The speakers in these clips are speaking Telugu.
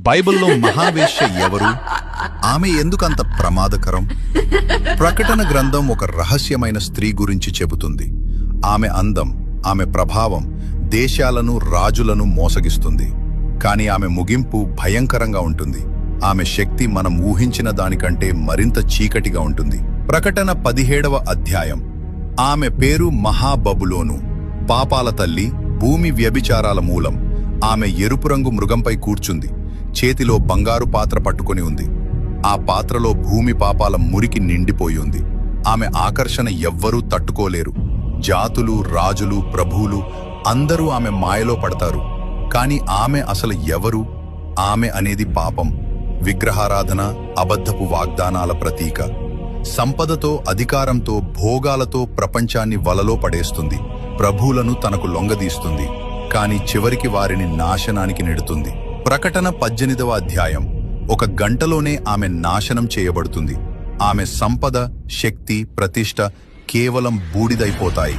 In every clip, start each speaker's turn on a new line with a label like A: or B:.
A: బైబిల్లో మహావేశ్య ఎవరు? ఆమె ఎందుకంత ప్రమాదకరం? ప్రకటన గ్రంథం ఒక రహస్యమైన స్త్రీ గురించి చెబుతుంది. ఆమె అందం, ఆమె ప్రభావం దేశాలను, రాజులను మోసగిస్తుంది. కానీ ఆమె ముగింపు భయంకరంగా ఉంటుంది. ఆమె శక్తి మనం ఊహించిన దానికంటే మరింత చీకటిగా ఉంటుంది. ప్రకటన 17వ అధ్యాయం. ఆమె పేరు మహాబబులోను, పాపాల తల్లి, భూమి వ్యభిచారాల మూలం. ఆమె ఎరుపు రంగు మృగంపై కూర్చుంది, చేతిలో బంగారు పాత్ర పట్టుకొని ఉంది. ఆ పాత్రలో భూమి పాపాల మురికి నిండిపోయి ఉంది. ఆమె ఆకర్షణ ఎవ్వరూ తట్టుకోలేరు. జాతులు, రాజులు, ప్రభువులు అందరూ ఆమె మాయలో పడతారు. కాని ఆమె అసలు ఎవరు? ఆమె అనేది పాపం, విగ్రహారాధన, అబద్ధపు వాగ్దానాల ప్రతీక. సంపదతో, అధికారంతో, భోగాలతో ప్రపంచాన్ని వలలో పడేస్తుంది. ప్రభువులను తనకు లొంగదీస్తుంది. కాని చివరికి వారిని నాశనానికి నెడుతుంది. ప్రకటన 18వ అధ్యాయం. ఒక గంటలోనే ఆమె నాశనం చేయబడుతుంది. ఆమె సంపద, శక్తి, ప్రతిష్ట కేవలం బూడిదైపోతాయి.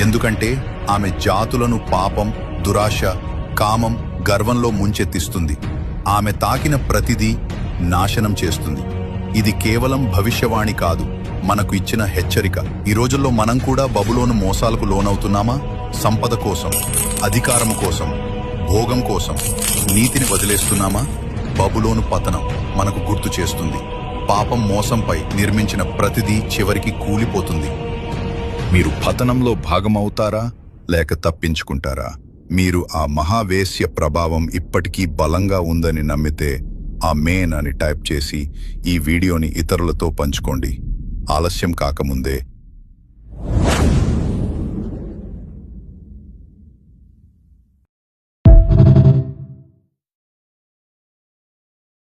A: ఎందుకంటే ఆమె జాతులను పాపం, దురాశ, కామం, గర్వంలో ముంచెత్తిస్తుంది. ఆమె తాకిన ప్రతిదీ నాశనం చేస్తుంది. ఇది కేవలం భవిష్యవాణి కాదు, మనకు ఇచ్చిన హెచ్చరిక. ఈ రోజుల్లో మనం కూడా బబులోను మోసాలకు లోనవుతున్నామా? సంపద కోసం, అధికారము కోసం, భోగం కోసం నీతిని వదిలేస్తున్నామా? బబులోను పతనం మనకు గుర్తు చేస్తుంది. పాపం, మోసంపై నిర్మించిన ప్రతిదీ చివరికి కూలిపోతుంది. మీరు పతనంలో భాగమవుతారా లేక తప్పించుకుంటారా? మీరు ఆ మహావేశ్య ప్రభావం ఇప్పటికీ బలంగా ఉందని నమ్మితే ఆమేన్ అని టైప్ చేసి ఈ వీడియోని ఇతరులతో పంచుకోండి. ఆలస్యం కాకముందే